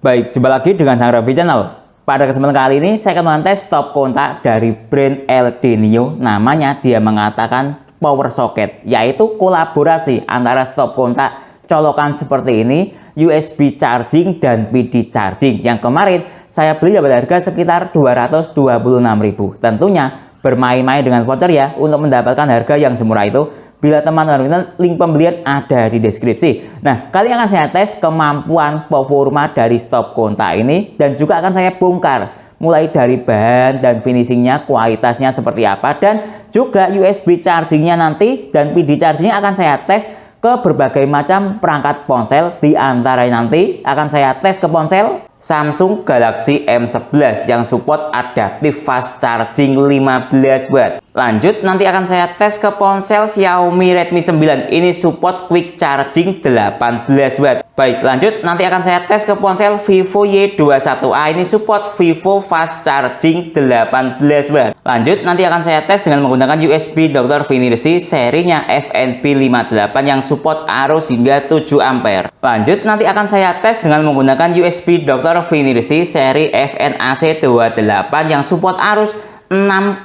Baik, jumpa lagi dengan Sang Raffi Channel. Pada kesempatan kali ini saya akan mengetes stop kontak dari brand El Denio. Namanya dia mengatakan power socket, yaitu kolaborasi antara stop kontak colokan seperti ini, USB charging dan PD charging. Yang kemarin saya beli dapat harga sekitar 226.000. Tentunya bermain-main dengan voucher ya untuk mendapatkan harga yang semurah itu. Bila teman-teman link pembelian ada di deskripsi. Nah, kali ini akan saya tes kemampuan performa dari stop kontak ini dan juga akan saya bongkar mulai dari bahan dan finishingnya, kualitasnya seperti apa, dan juga USB chargingnya nanti dan PD chargingnya akan saya tes ke berbagai macam perangkat ponsel. Di antaranya nanti akan saya tes ke ponsel Samsung Galaxy M11 yang support adaptive fast charging 15 watt. Lanjut nanti akan saya tes ke ponsel Xiaomi Redmi 9. Ini support quick charging 18 watt. Baik, lanjut nanti akan saya tes ke ponsel Vivo Y21A. Ini support Vivo fast charging 18 watt. Lanjut nanti akan saya tes dengan menggunakan USB Dr. Finersi serinya FNP58 yang support arus hingga 7 ampere. Lanjut nanti akan saya tes dengan menggunakan USB Dr. Finersi seri FNAC28 yang support arus 6,5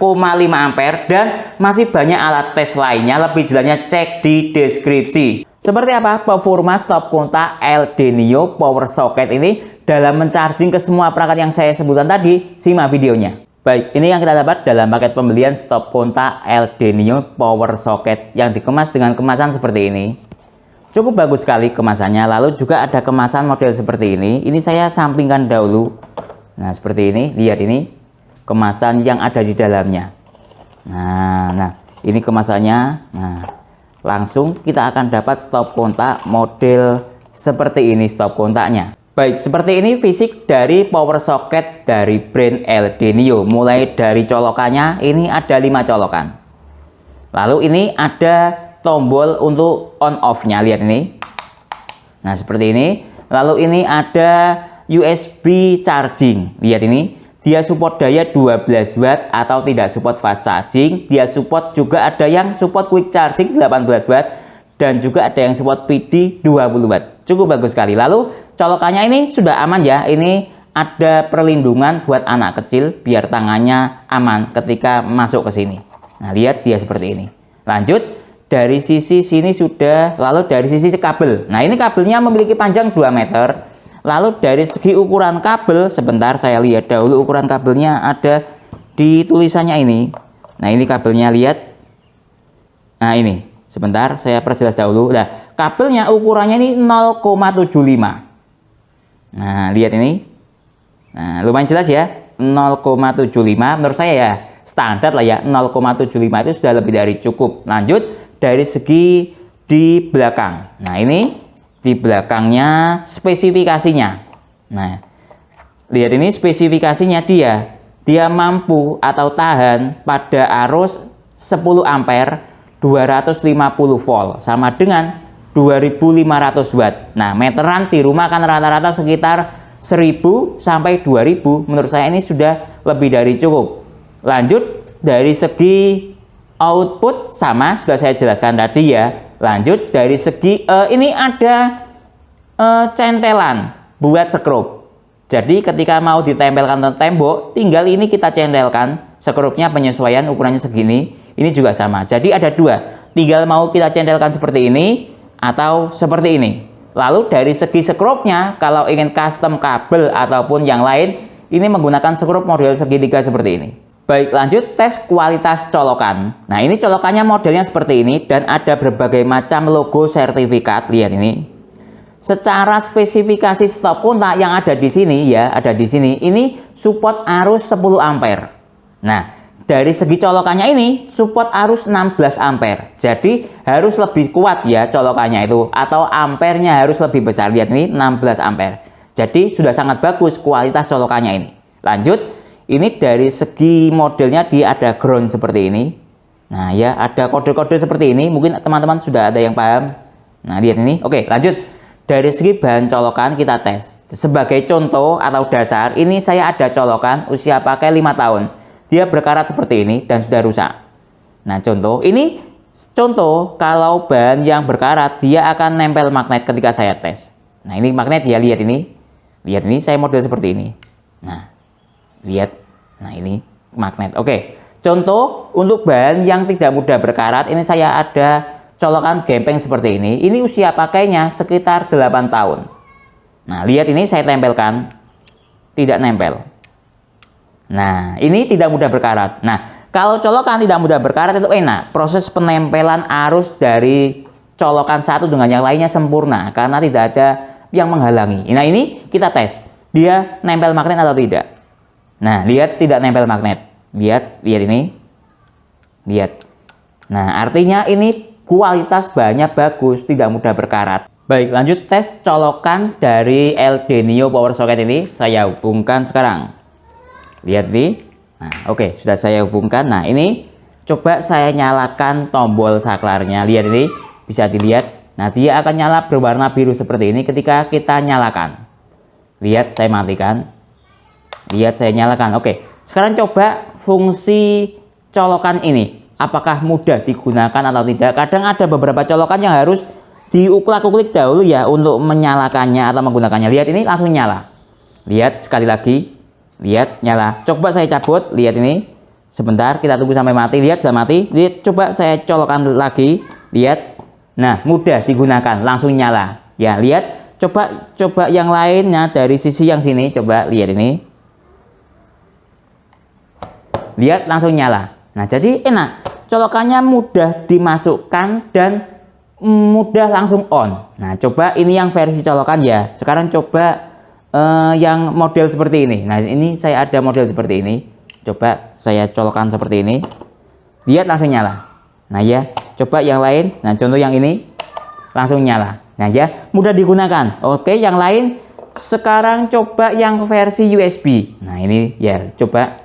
ampere, dan masih banyak alat tes lainnya. Lebih jelasnya cek di deskripsi. Seperti apa performa stop kontak El Denio power socket ini dalam mencharging ke semua perangkat yang saya sebutkan tadi? Simak videonya. Baik, ini yang kita dapat dalam paket pembelian stop kontak El Denio power socket yang dikemas dengan kemasan seperti ini. Cukup bagus sekali kemasannya. Lalu juga ada kemasan model seperti ini. Ini saya sampingkan dahulu. Nah, seperti ini. Lihat ini kemasan yang ada di dalamnya. Nah, ini kemasannya. Nah, langsung kita akan dapat stop kontak model seperti ini stop kontaknya. Baik, seperti ini fisik dari power socket dari brand El Denio. Mulai dari colokannya, ini ada 5 colokan. Lalu ini ada tombol untuk on off-nya, lihat ini. Nah, seperti ini. Lalu ini ada USB charging. Lihat ini. Dia support daya 12 watt atau tidak support fast charging. Dia support juga ada yang support quick charging 18 watt dan juga ada yang support PD 20 watt. Cukup bagus sekali. Lalu colokannya ini sudah aman ya. Ini ada perlindungan buat anak kecil biar tangannya aman ketika masuk ke sini. Nah, lihat dia seperti ini. Lanjut dari sisi sini sudah, lalu dari sisi kabel. Nah, ini kabelnya memiliki panjang 2 meter. Lalu dari segi ukuran kabel, sebentar saya lihat dahulu ukuran kabelnya ada di tulisannya ini. Nah, ini kabelnya lihat. Nah, ini. Sebentar saya perjelas dahulu. Nah, kabelnya ukurannya ini 0,75. Nah, lihat ini. Nah, lumayan jelas ya. 0,75 menurut saya ya standar lah ya. 0,75 itu sudah lebih dari cukup. Lanjut dari segi di belakang. Nah, ini di belakangnya spesifikasinya. Nah, lihat ini spesifikasinya dia mampu atau tahan pada arus 10 ampere 250 volt sama dengan 2500 watt. Nah, meteran di rumah kan rata-rata sekitar 1000 sampai 2000. Menurut saya ini sudah lebih dari cukup. Lanjut dari segi output sama sudah saya jelaskan tadi ya. Lanjut dari segi ini ada centelan buat skrup. Jadi ketika mau ditempelkan ke tembok, tinggal ini kita centelkan. Skrupnya penyesuaian ukurannya segini. Ini juga sama. Jadi ada 2. Tinggal mau kita centelkan seperti ini atau seperti ini. Lalu dari segi skrupnya, kalau ingin custom kabel ataupun yang lain, ini menggunakan skrup model segitiga seperti ini. Baik, lanjut tes kualitas colokan. Nah, ini colokannya modelnya seperti ini dan ada berbagai macam logo sertifikat. Lihat ini. Secara spesifikasi stop kontak yang ada di sini ya, ada di sini. Ini support arus 10 ampere. Nah, dari segi colokannya ini support arus 16 ampere. Jadi harus lebih kuat ya colokannya itu atau ampernya harus lebih besar. Lihat ini 16 ampere. Jadi sudah sangat bagus kualitas colokannya ini. Lanjut. Ini dari segi modelnya dia ada ground seperti ini. Nah ya, ada kode-kode seperti ini. Mungkin teman-teman sudah ada yang paham. Nah, lihat ini. Oke, lanjut. Dari segi bahan colokan kita tes. Sebagai contoh atau dasar, ini saya ada colokan usia pakai 5 tahun. Dia berkarat seperti ini dan sudah rusak. Nah, contoh kalau bahan yang berkarat dia akan nempel magnet ketika saya tes. Nah, ini magnet ya, lihat ini. Lihat ini saya model seperti ini. Nah, lihat. Nah, ini magnet. Oke. Contoh untuk bahan yang tidak mudah berkarat, ini saya ada colokan gempeng seperti ini. Ini usia pakainya sekitar 8 tahun. Nah, lihat ini saya tempelkan. Tidak nempel. Nah, ini tidak mudah berkarat. Nah, kalau colokan tidak mudah berkarat itu enak. Proses penempelan arus dari colokan satu dengan yang lainnya sempurna karena tidak ada yang menghalangi. Nah, ini kita tes. Dia nempel magnet atau tidak. Nah, lihat tidak nempel magnet. Lihat ini. Lihat. Nah, artinya ini kualitas bahannya bagus, tidak mudah berkarat. Baik, lanjut tes colokan dari LD Neo power socket ini. Saya hubungkan sekarang. Lihat nih. Nah, oke, sudah saya hubungkan. Nah, ini coba saya nyalakan tombol saklarnya. Lihat ini, bisa dilihat. Nah, dia akan nyala berwarna biru seperti ini ketika kita nyalakan. Lihat, saya matikan. Lihat, saya nyalakan. Oke, sekarang coba fungsi colokan ini. Apakah mudah digunakan atau tidak? Kadang ada beberapa colokan yang harus diuklak-uklik dahulu ya untuk menyalakannya atau menggunakannya. Lihat ini langsung nyala. Lihat sekali lagi. Lihat nyala. Coba saya cabut. Lihat ini. Sebentar kita tunggu sampai mati. Lihat sudah mati. Lihat coba saya colokan lagi. Lihat. Nah, mudah digunakan, langsung nyala. Ya, lihat. Coba yang lainnya dari sisi yang sini. Coba lihat ini. Lihat langsung nyala. Nah, jadi enak. Colokannya mudah dimasukkan dan mudah langsung on. Nah, coba ini yang versi colokan ya. Sekarang coba yang model seperti ini. Nah, ini saya ada model seperti ini. Coba saya colokan seperti ini. Lihat langsung nyala. Nah, ya. Coba yang lain. Nah, contoh yang ini langsung nyala. Nah, ya, mudah digunakan. Oke, yang lain sekarang coba yang versi USB. Nah, ini ya, coba.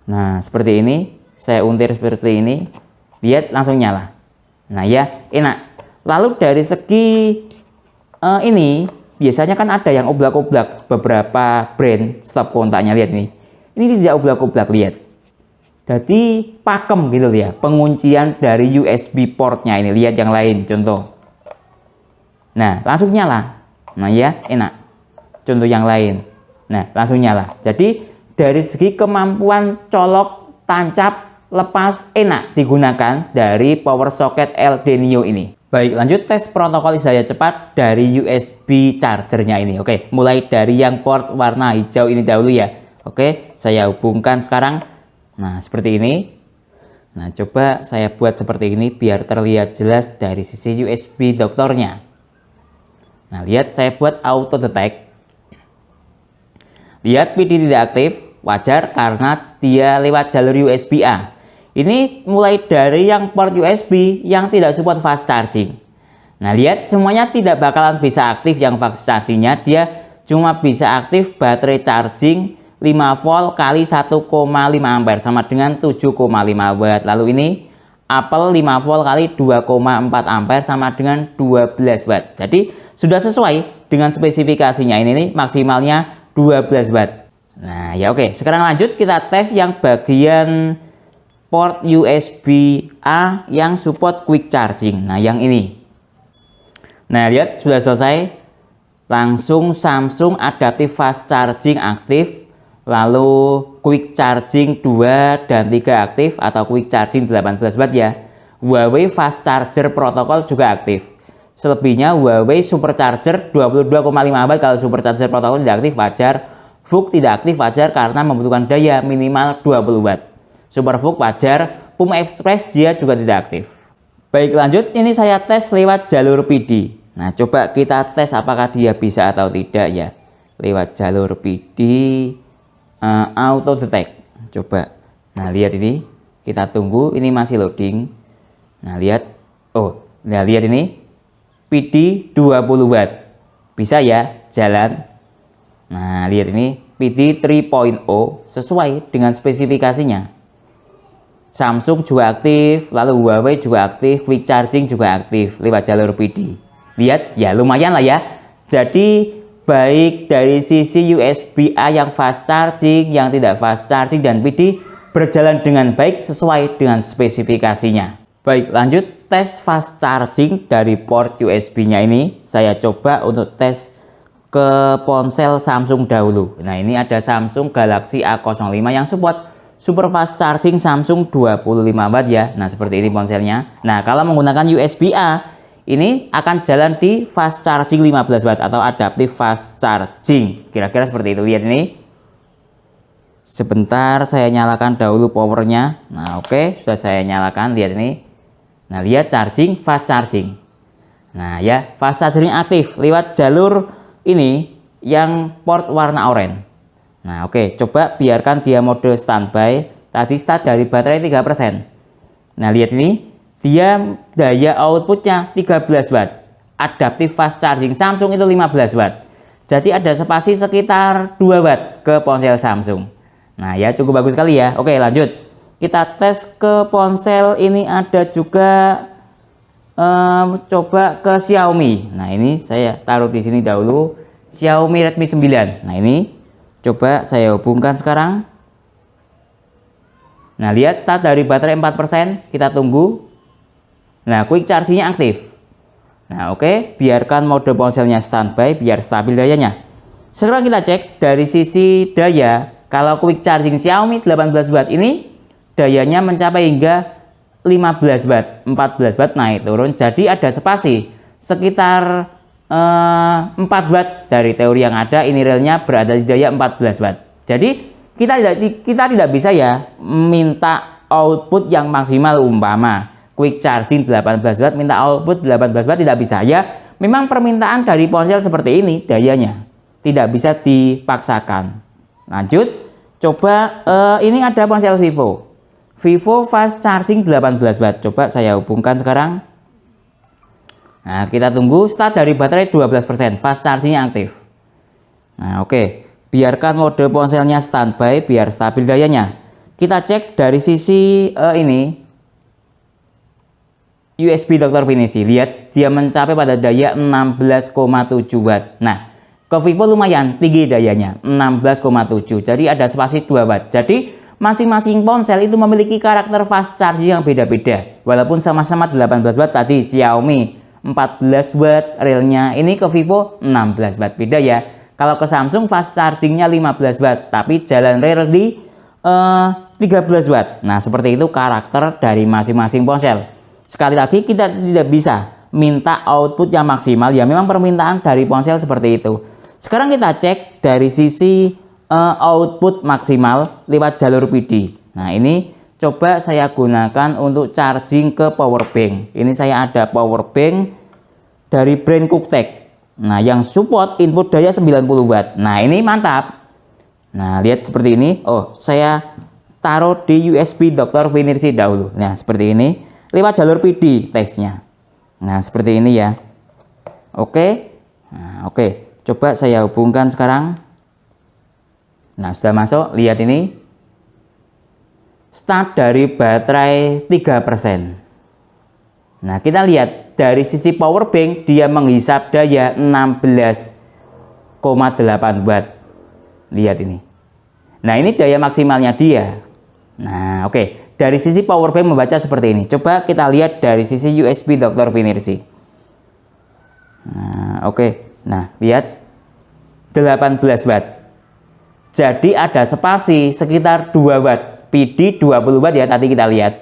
Nah, seperti ini. Saya untir seperti ini. Lihat langsung nyala. Nah, ya, enak. Lalu dari segi ini biasanya kan ada yang oblak-oblak beberapa brand stop kontaknya. Lihat ini. Ini tidak oblak-oblak, lihat. Jadi pakem gitu ya. Penguncian dari USB portnya ini. Lihat yang lain contoh. Nah, langsung nyala. Nah, ya, enak. Contoh yang lain. Nah, langsung nyala. Jadi dari segi kemampuan colok, tancap, lepas enak digunakan dari power socket LD Neo ini. Baik, lanjut tes protokol daya cepat dari USB chargernya ini. Oke, mulai dari yang port warna hijau ini dahulu ya. Oke, saya hubungkan sekarang. Nah, seperti ini. Nah, coba saya buat seperti ini biar terlihat jelas dari sisi USB doktornya. Nah, lihat saya buat auto detect. Lihat PD tidak aktif, wajar karena dia lewat jalur USB A. Ini mulai dari yang port USB yang tidak support fast charging. Nah, lihat semuanya tidak bakalan bisa aktif yang fast chargingnya. Dia cuma bisa aktif baterai charging 5 volt kali 1,5 ampere sama dengan 7,5 watt. Lalu ini Apple 5 volt kali 2,4 ampere sama dengan 12 watt. Jadi sudah sesuai dengan spesifikasinya. Ini nih maksimalnya 12 watt. Nah, ya oke. Sekarang lanjut kita tes yang bagian port USB A yang support quick charging. Nah, yang ini. Nah, lihat sudah selesai. Langsung Samsung Adaptive Fast Charging aktif. Lalu quick charging 2 dan 3 aktif atau quick charging 18 watt ya. Huawei Fast Charger Protocol juga aktif. Selebihnya Huawei Supercharger 22,5 watt kalau Supercharger Protocol tidak aktif wajar. VOOC tidak aktif wajar karena membutuhkan daya minimal 20 watt. Super VOOC wajar, PUM Express dia juga tidak aktif. Baik, lanjut ini saya tes lewat jalur PD. Nah, coba kita tes apakah dia bisa atau tidak ya. Lewat jalur PD auto detect. Coba. Nah, lihat ini. Kita tunggu, ini masih loading. Nah, lihat. Oh, nah lihat ini. PD 20 watt. Bisa ya, jalan. Nah, lihat ini. PD 3.0 sesuai dengan spesifikasinya. Samsung juga aktif, lalu Huawei juga aktif, quick charging juga aktif lewat jalur PD. Lihat, ya lumayan lah ya. Jadi baik dari sisi USB A yang fast charging, yang tidak fast charging, dan PD berjalan dengan baik sesuai dengan spesifikasinya. Baik, lanjut tes fast charging dari port USB-nya ini. Saya coba untuk tes ke ponsel Samsung dahulu. Nah, ini ada Samsung Galaxy A05 yang support super fast charging Samsung 25 watt ya. Nah, seperti ini ponselnya. Nah, kalau menggunakan USB-A, ini akan jalan di fast charging 15 watt atau adaptive fast charging. Kira-kira seperti itu. Lihat ini. Sebentar saya nyalakan dahulu powernya. Nah, oke, sudah saya nyalakan. Lihat ini. Nah, lihat charging, fast charging. Nah, ya, fast charging aktif lewat jalur ini yang port warna oranye. Nah, oke, coba biarkan dia mode standby. Tadi start dari baterai 3%. Nah, lihat ini, dia daya outputnya 13 watt. Adaptive fast charging Samsung itu 15 watt. Jadi ada spasi sekitar 2 watt ke ponsel Samsung. Nah, ya cukup bagus sekali ya. Oke, lanjut. Kita tes ke ponsel ini, ada juga coba ke Xiaomi. Nah, ini saya taruh di sini dahulu. Xiaomi Redmi 9. Nah, ini coba saya hubungkan sekarang. Nah, lihat start dari baterai 4%, kita tunggu. Nah, quick chargingnya aktif. Nah, oke, biarkan mode ponselnya standby biar stabil dayanya. Sekarang kita cek dari sisi daya. Kalau quick charging Xiaomi 18 watt ini dayanya mencapai hingga 15 watt, 14 watt naik turun. Jadi ada spasi sekitar 4 watt dari teori yang ada. Ini realnya berada di daya 14 watt. Jadi kita tidak bisa ya minta output yang maksimal, umpama quick charging 18 watt minta output 18 watt, tidak bisa ya. Memang permintaan dari ponsel seperti ini dayanya, tidak bisa dipaksakan. Lanjut, coba ini ada ponsel Vivo fast charging 18 watt. Coba saya hubungkan sekarang. Nah, kita tunggu start dari baterai 12%, fast chargingnya aktif. Nah, oke, biarkan mode ponselnya standby biar stabil dayanya. Kita cek dari sisi ini USB Dr. Finisi. Lihat, dia mencapai pada daya 16,7 watt. Nah, ke Vivo lumayan tinggi dayanya, 16,7. Jadi ada spasi 2 watt. Jadi masing-masing ponsel itu memiliki karakter fast charging yang beda-beda. Walaupun sama-sama 18 watt tadi, Xiaomi 14 watt realnya, ini ke Vivo 16 watt, beda ya. Kalau ke Samsung fast chargingnya 15 watt, tapi jalan real di 13 watt. Nah, seperti itu karakter dari masing-masing ponsel. Sekali lagi, kita tidak bisa minta output yang maksimal ya, memang permintaan dari ponsel seperti itu. Sekarang kita cek dari sisi output maksimal lewat jalur PD. Nah, ini coba saya gunakan untuk charging ke power bank. Ini saya ada power bank dari brand Cooktek. Nah, yang support input daya 90 watt. Nah, ini mantap. Nah, lihat seperti ini. Oh, saya taruh di USB Dr. Finisi dahulu. Nah, seperti ini. Lewat jalur PD tesnya. Nah, seperti ini ya. Oke. Nah, oke. Coba saya hubungkan sekarang. Nah, sudah masuk. Lihat ini. Start dari baterai 3%. Nah, kita lihat dari sisi power bank dia menghisap daya 16,8 watt. Lihat ini. Nah, ini daya maksimalnya dia. Nah, oke. Dari sisi power bank membaca seperti ini. Coba kita lihat dari sisi USB Dr. Finisi. Nah, oke. Nah, lihat 18 watt. Jadi ada spasi sekitar 2 watt. PD 20 watt ya, tadi kita lihat.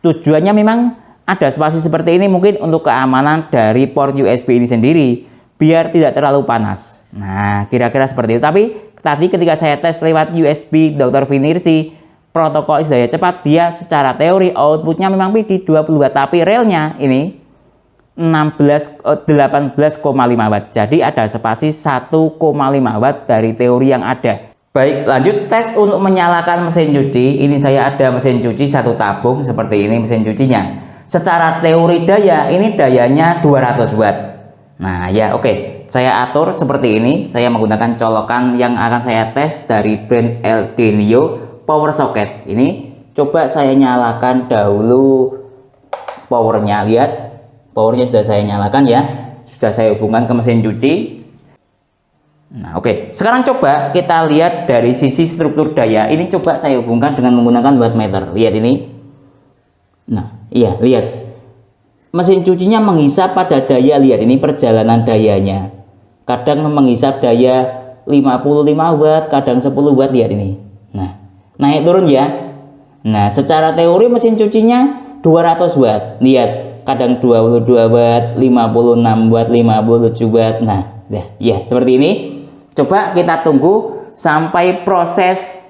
Tujuannya memang ada spasi seperti ini mungkin untuk keamanan dari port USB ini sendiri, biar tidak terlalu panas. Nah, kira-kira seperti itu. Tapi tadi ketika saya tes lewat USB Dr. Finisi, protokol daya cepat, dia secara teori outputnya memang PD 20 watt, tapi realnya ini 18,5 watt. Jadi ada spasi 1,5 watt dari teori yang ada. Baik, lanjut tes untuk menyalakan mesin cuci. Ini saya ada mesin cuci satu tabung seperti ini mesin cucinya. Secara teori daya, ini dayanya 200 watt. Nah, ya oke. Saya atur seperti ini. Saya menggunakan colokan yang akan saya tes dari brand LG Neo power socket. Ini coba saya nyalakan dahulu powernya. Lihat, powernya sudah saya nyalakan ya. Sudah saya hubungkan ke mesin cuci. Nah, oke. Sekarang coba kita lihat dari sisi struktur daya. Ini coba saya hubungkan dengan menggunakan wattmeter. Lihat ini. Nah, iya, lihat. Mesin cucinya menghisap pada daya, lihat ini perjalanan dayanya. kadang menghisap daya 55 watt, kadang 10 watt, lihat ini. Nah, naik turun ya. Nah, secara teori mesin cucinya 200 watt. Lihat, kadang 22 watt, 56 watt, 57 watt. Nah, ya seperti ini. Coba kita tunggu sampai proses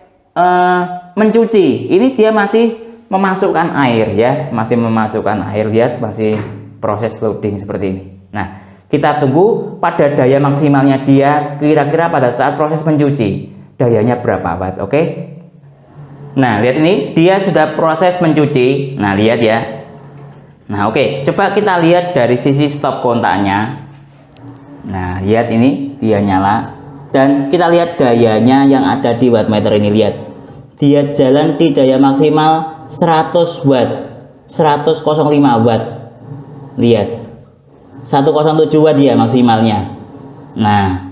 mencuci. Ini dia masih memasukkan air ya, masih memasukkan air. Lihat, masih proses loading seperti ini. Nah, kita tunggu pada daya maksimalnya dia kira-kira pada saat proses mencuci. Dayanya berapa watt, oke? Nah, lihat ini, dia sudah proses mencuci. Nah, lihat ya. Nah, oke. Coba kita lihat dari sisi stop kontaknya. Nah, lihat ini, dia nyala. Dan kita lihat dayanya yang ada di wattmeter ini, lihat. Dia jalan di daya maksimal 100 watt. 105 watt. Lihat. 107 watt ya maksimalnya. Nah,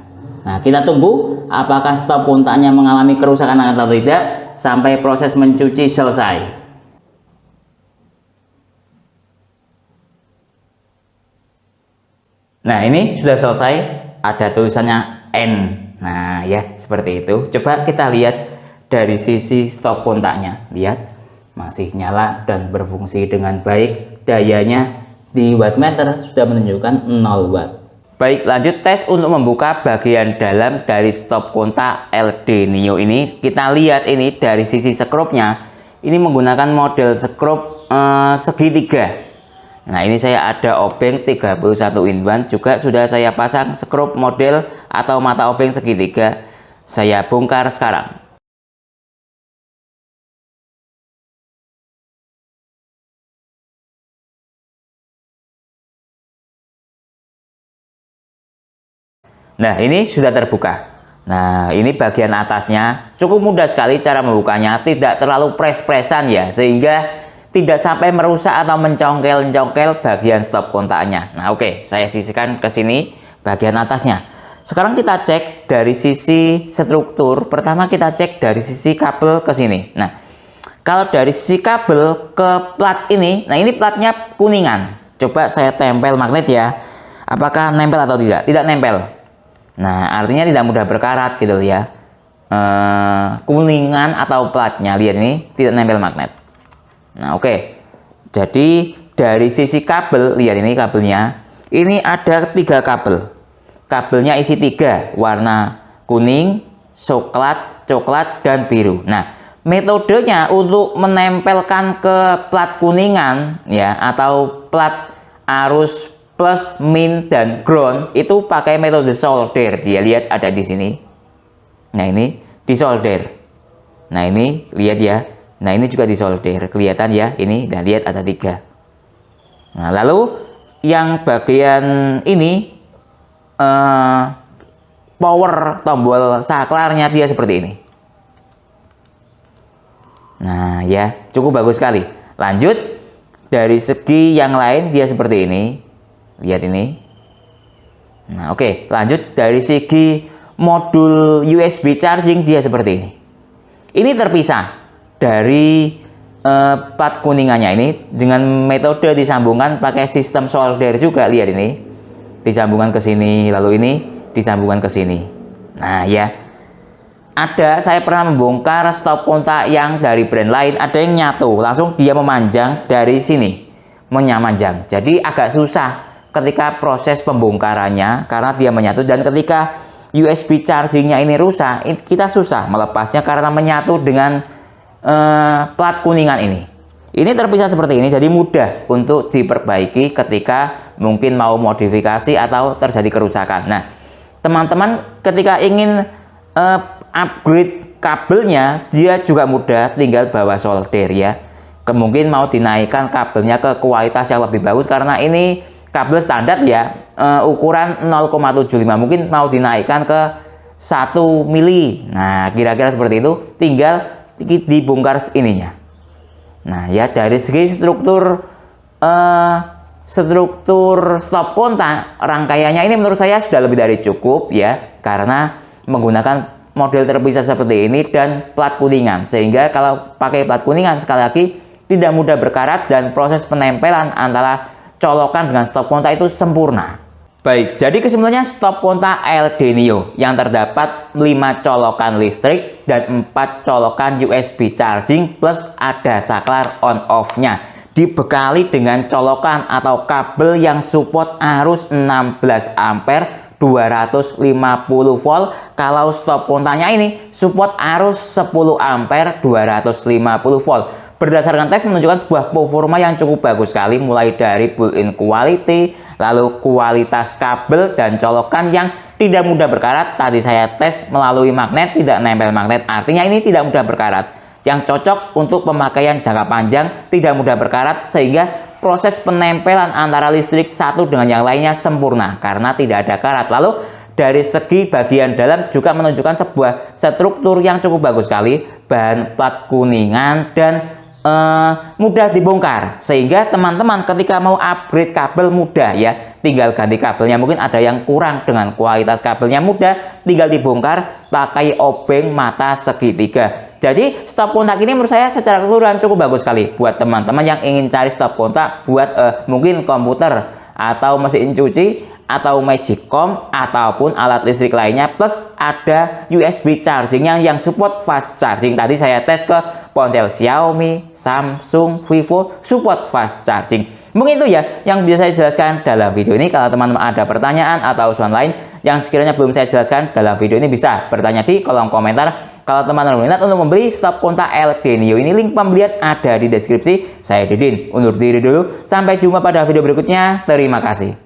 kita tunggu apakah stop kontaknya mengalami kerusakan atau tidak sampai proses mencuci selesai. Nah, ini sudah selesai, ada tulisannya N. Nah, ya seperti itu. Coba kita lihat dari sisi stop kontaknya. Lihat, masih nyala dan berfungsi dengan baik. Dayanya di wattmeter sudah menunjukkan 0 watt. Baik, lanjut tes untuk membuka bagian dalam dari stop kontak LD Neo ini. Kita lihat ini dari sisi skrupnya. Ini menggunakan model skrup segitiga. Nah, ini saya ada obeng 31 in 1, juga sudah saya pasang skrup model atau mata obeng segitiga. Saya bongkar sekarang. Nah, ini sudah terbuka. Nah, ini bagian atasnya cukup mudah sekali cara membukanya, tidak terlalu pres-presan ya, sehingga tidak sampai merusak atau mencongkel-congkel bagian stop kontaknya. Nah, oke, saya sisihkan ke sini bagian atasnya. Sekarang kita cek dari sisi struktur. Pertama kita cek dari sisi kabel ke sini. Nah, kalau dari sisi kabel ke plat ini, nah ini platnya kuningan. Coba saya tempel magnet ya. Apakah nempel atau tidak? Tidak nempel. Nah, artinya tidak mudah berkarat gitu ya. Kuningan atau platnya, lihat ini tidak nempel magnet. Nah, oke. Jadi dari sisi kabel, lihat ini kabelnya. Ini ada 3 kabel. Kabelnya isi 3, warna kuning, coklat, dan biru. Nah, metodenya untuk menempelkan ke plat kuningan ya, atau plat arus plus, min, dan ground itu pakai metode solder. Dia lihat ada di sini. Nah, ini disolder. Nah, ini lihat ya. Nah, ini juga disolder. Kelihatan ya ini. Dan lihat ada 3. Nah, lalu yang bagian ini power tombol saklarnya dia seperti ini. Nah, ya cukup bagus sekali. Lanjut dari segi yang lain dia seperti ini. Lihat ini. Nah, oke, lanjut dari segi modul USB charging dia seperti ini. Ini terpisah dari plat kuningannya ini dengan metode disambungkan pakai sistem solder juga. Lihat ini. Disambungkan ke sini, lalu ini disambungkan ke sini. Nah, ya. Saya pernah membongkar stop kontak yang dari brand lain, ada yang nyatu, langsung dia memanjang dari sini. Memanjang. Jadi agak susah ketika proses pembongkarannya karena dia menyatu, dan ketika USB chargingnya ini rusak, kita susah melepasnya karena menyatu dengan plat kuningan ini. Ini terpisah seperti ini, jadi mudah untuk diperbaiki ketika mungkin mau modifikasi atau terjadi kerusakan. Nah, teman-teman ketika ingin upgrade kabelnya, dia juga mudah, tinggal bawa solder ya. Mungkin mau dinaikkan kabelnya ke kualitas yang lebih bagus karena ini kabel standar ya, ukuran 0,75, mungkin mau dinaikkan ke 1 mili. Nah, kira-kira seperti itu, tinggal dibongkar ininya. Nah, ya dari segi struktur stop kontak rangkaiannya ini menurut saya sudah lebih dari cukup ya, karena menggunakan model terpisah seperti ini dan plat kuningan, sehingga kalau pakai plat kuningan sekali lagi tidak mudah berkarat dan proses penempelan antara colokan dengan stop kontak itu sempurna. Baik, jadi kesimpulannya stop kontak LD Neo yang terdapat 5 colokan listrik dan 4 colokan USB charging plus ada saklar on off-nya. Dibekali dengan colokan atau kabel yang support arus 16 ampere 250 volt. Kalau stop kontaknya ini support arus 10 ampere 250 volt. Berdasarkan tes menunjukkan sebuah performa yang cukup bagus sekali, mulai dari built-in quality, lalu kualitas kabel dan colokan yang tidak mudah berkarat. Tadi saya tes melalui magnet, tidak nempel magnet, artinya ini tidak mudah berkarat. Yang cocok untuk pemakaian jangka panjang, tidak mudah berkarat, sehingga proses penempelan antara listrik satu dengan yang lainnya sempurna karena tidak ada karat. Lalu dari segi bagian dalam juga menunjukkan sebuah struktur yang cukup bagus sekali, bahan plat kuningan dan mudah dibongkar, sehingga teman-teman ketika mau upgrade kabel mudah ya, tinggal ganti kabelnya. Mungkin ada yang kurang dengan kualitas kabelnya, mudah tinggal dibongkar pakai obeng mata segitiga. Jadi stop kontak ini menurut saya secara keseluruhan cukup bagus sekali buat teman-teman yang ingin cari stop kontak buat mungkin komputer atau mesin cuci atau magicom ataupun alat listrik lainnya, plus ada USB chargingnya yang support fast charging. Tadi saya tes ke ponsel Xiaomi, Samsung, Vivo support fast charging. Mungkin itu ya yang bisa saya jelaskan dalam video ini. Kalau teman-teman ada pertanyaan atau usulan lain yang sekiranya belum saya jelaskan dalam video ini, bisa bertanya di kolom komentar. Kalau teman-teman minat untuk membeli stop kontak LD Neo ini, link pembelian ada di deskripsi. Saya Didin undur diri dulu, sampai jumpa pada video berikutnya. Terima kasih.